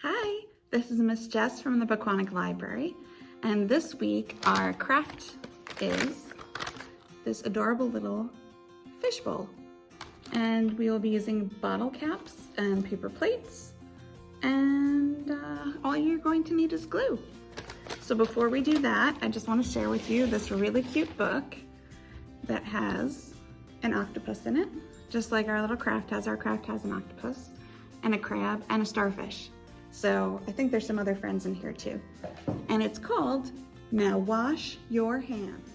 Hi, this is Miss Jess from the Pequannock Library, and this week our craft is this adorable little fishbowl. And we will be using bottle caps and paper plates, and all you're going to need is glue. So before we do that, I just want to share with you this really cute book that has an octopus in it, just like our little craft has. Our craft has an octopus and a crab and a starfish. So I think there's some other friends in here too. And it's called Now Wash Your Hands.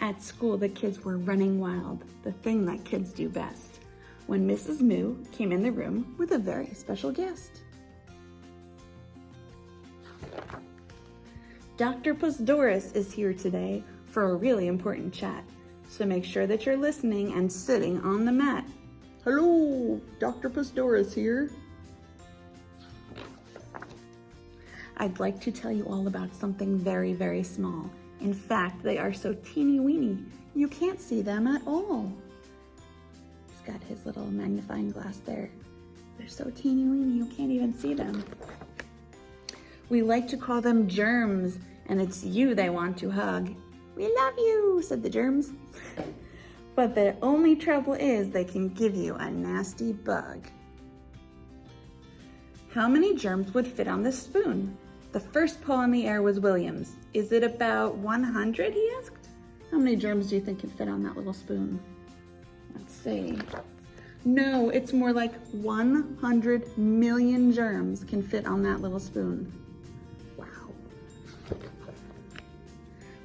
At school, the kids were running wild, the thing that kids do best, when Mrs. Moo came in the room with a very special guest. Dr. Puss Doris is here today for a really important chat, so make sure that you're listening and sitting on the mat. Hello, Dr. Puss Doris here. I'd like to tell you all about something very, very small. In fact, they are so teeny weeny, you can't see them at all. He's got his little magnifying glass there. They're so teeny weeny, you can't even see them. We like to call them germs, and it's you they want to hug. We love you, said the germs. But the only trouble is they can give you a nasty bug. How many germs would fit on this spoon? The first paw in the air was William's. Is it about 100, he asked? How many germs do you think can fit on that little spoon? Let's see. No, it's more like 100 million germs can fit on that little spoon. Wow.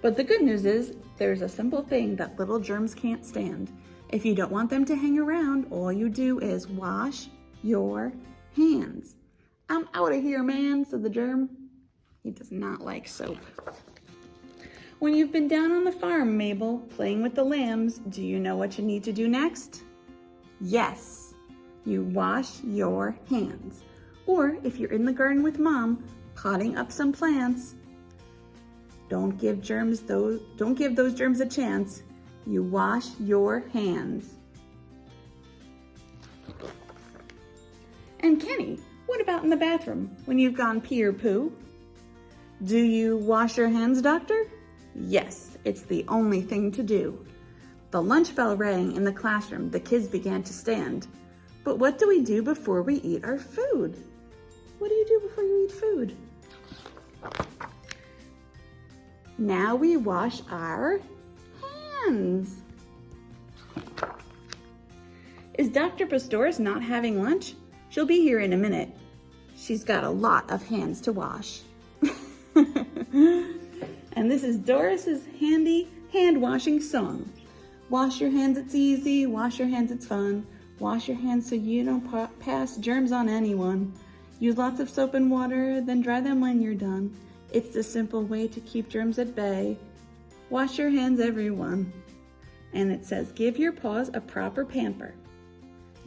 But the good news is, there's a simple thing that little germs can't stand. If you don't want them to hang around, all you do is wash your hands. I'm out of here, man, said the germ. He does not like soap. When you've been down on the farm, Mabel, playing with the lambs, do you know what you need to do next? Yes, you wash your hands. Or if you're in the garden with Mom, potting up some plants, don't give those germs a chance. You wash your hands. And Kenny, what about in the bathroom when you've gone pee or poo? Do you wash your hands, Doctor? Yes, it's the only thing to do. The lunch bell rang in the classroom. The kids began to stand. But what do we do before we eat our food? What do you do before you eat food? Now we wash our hands. Is Dr. Puss Doris not having lunch? She'll be here in a minute. She's got a lot of hands to wash. And this is Doris's handy hand washing song. Wash your hands, it's easy. Wash your hands, it's fun. Wash your hands so you don't pass germs on anyone. Use lots of soap and water, then dry them when you're done. It's the simple way to keep germs at bay. Wash your hands, everyone. And it says, give your paws a proper pamper.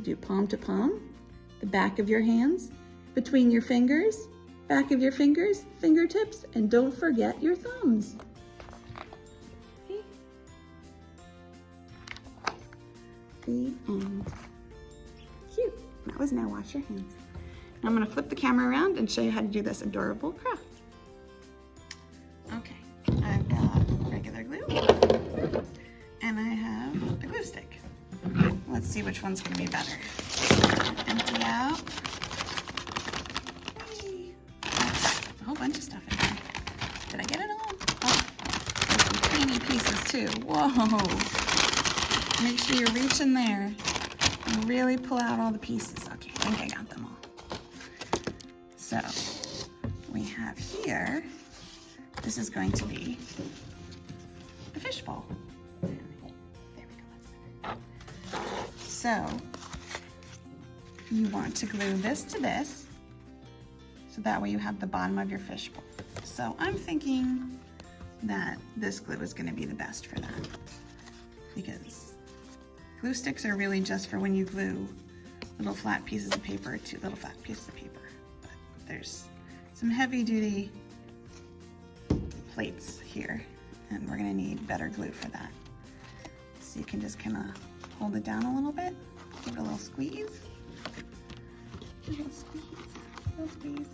Do palm to palm, the back of your hands, between your fingers, back of your fingers, fingertips, and don't forget your thumbs. Okay. The end. Cute. That was now wash your hands. Now I'm gonna flip the camera around and show you how to do this adorable craft. Okay, I've got regular glue and I have a glue stick. Let's see which one's gonna be better. Empty out. A whole bunch of stuff in here. Did I get it all? Oh, there's some teeny pieces too. Whoa. Make sure you reach in there and really pull out all the pieces. Okay, I think I got them all. So we have here, this is going to be the fishbowl. There we go, that's better. So you want to glue this to this, so that way you have the bottom of your fishbowl. So I'm thinking that this glue is gonna be the best for that, because glue sticks are really just for when you glue little flat pieces of paper to little flat pieces of paper. But there's some heavy duty plates here, and we're gonna need better glue for that. So you can just kind of hold it down a little bit, give it a little squeeze. Little squeeze. Little squeeze.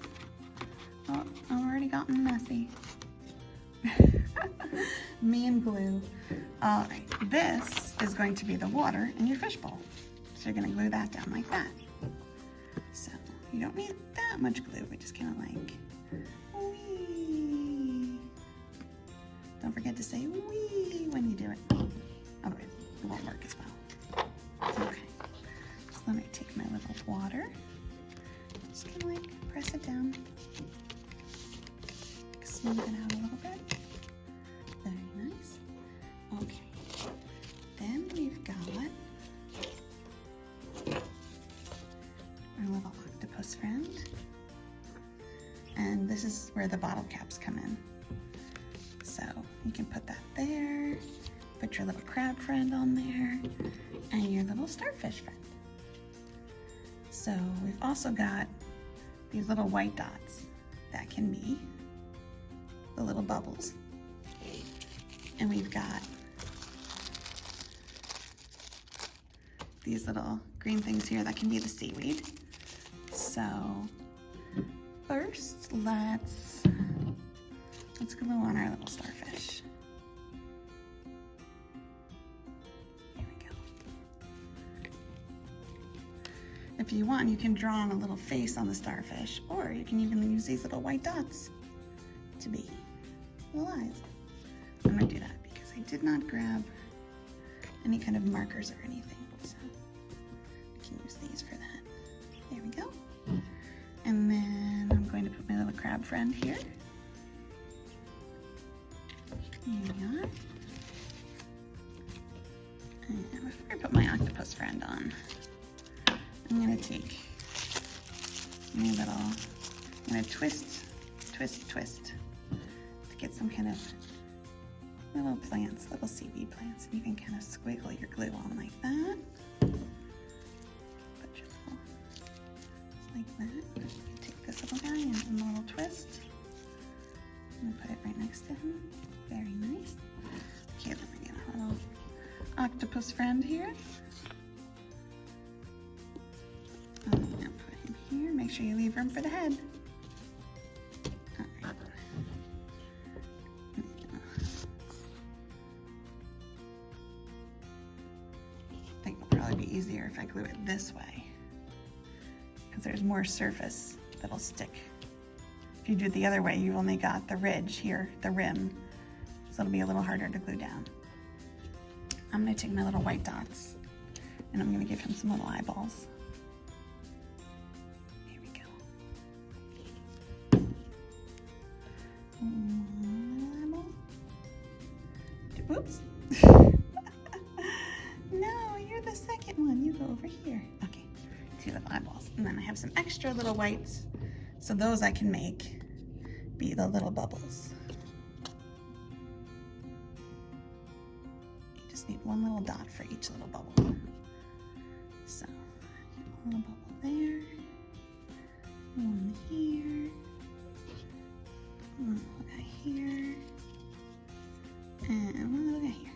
Oh, I've already gotten messy. Me and glue. All right, this is going to be the water in your fishbowl. So you're gonna glue that down like that. So you don't need that much glue. We just kind of like, wee. Don't forget to say wee when you do it. Otherwise, it won't work as well. Okay, so let me take my little water. Just kind of like press it down. Smooth it out a little bit. Very nice. Okay. Then we've got our little octopus friend. And this is where the bottle caps come in. So you can put that there, put your little crab friend on there, and your little starfish friend. So we've also got these little white dots that can be the little bubbles. And we've got these little green things here that can be the seaweed. So first, let's glue on our little starfish. Here we go. If you want, you can draw on a little face on the starfish, or you can even use these little white dots to be little eyes. I'm gonna do that because I did not grab any kind of markers or anything, so I can use these for that. There we go. And then I'm going to put my little crab friend here. Here we are. And before I put my octopus friend on, I'm gonna take my little, I'm gonna twist to get some kind of little plants, little seaweed plants, and you can kind of squiggle your glue on like that. Put your little, just like that. You take this little guy and give him a little twist. I'm gonna put it right next to him. Very nice. Okay, then we get a little octopus friend here. I'm gonna put him here. Make sure you leave room for the head. Be easier if I glue it this way because there's more surface that'll stick. If you do it the other way, you've only got the ridge here, the rim, so it'll be a little harder to glue down. I'm going to take my little white dots and I'm going to give him some little eyeballs. Here we go. One little eyeball. Oops. No, you're the second one. You go over here. Okay, 2 little eyeballs. And then I have some extra little whites, so those I can make be the little bubbles. You just need one little dot for each little bubble. So, a little bubble there, one here, one little guy here, and one little guy here.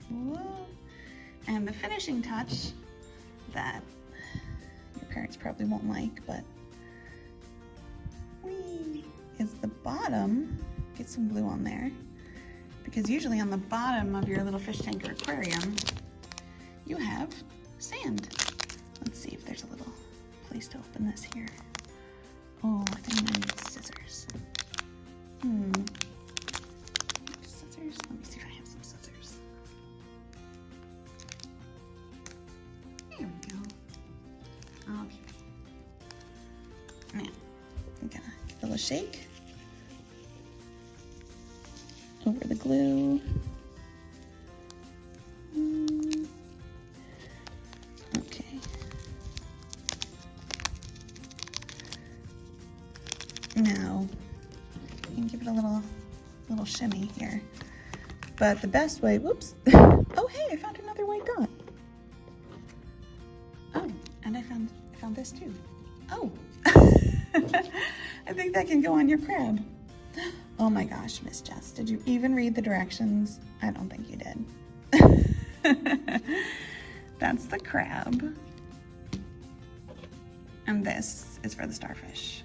Whoa. And the finishing touch that your parents probably won't like, but whee, is the bottom. Get some glue on there, because usually on the bottom of your little fish tank or aquarium you have sand. Let's see if there's a little place to open this here. Oh, I think I need scissors. Scissors? Let me see if I have some scissors. There we go. Okay. Now, I'm gonna give a little shake over the glue. Okay. Now, you can give it a little shimmy here. But the best way, whoops. Oh, hey, I found another white dot. Oh, and I found this too. Oh, I think that can go on your crab. Oh my gosh, Miss Jess, did you even read the directions? I don't think you did. That's the crab. And this is for the starfish.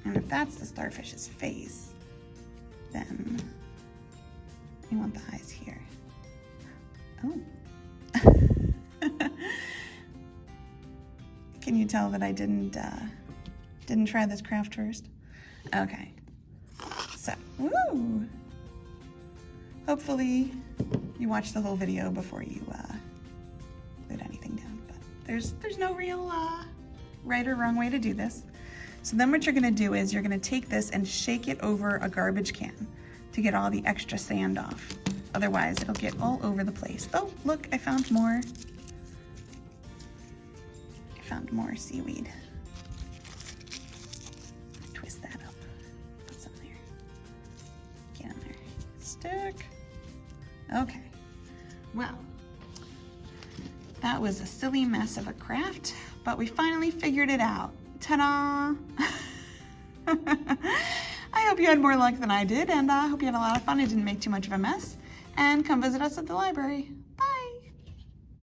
And if that's the starfish's face, then we want the eyes here. Oh. Can you tell that I didn't try this craft first? Okay. So, woo! Hopefully you watch the whole video before you put anything down. But there's no real right or wrong way to do this. So then what you're gonna do is you're gonna take this and shake it over a garbage can to get all the extra sand off. Otherwise, it'll get all over the place. Oh, look, I found more. I found more seaweed. Twist that up. Put some there. Get in there. Stick. Okay. Well, that was a silly mess of a craft, but we finally figured it out. Ta-da! I hope you had more luck than I did, and I hope you had a lot of fun. It didn't make too much of a mess. And come visit us at the library. Bye!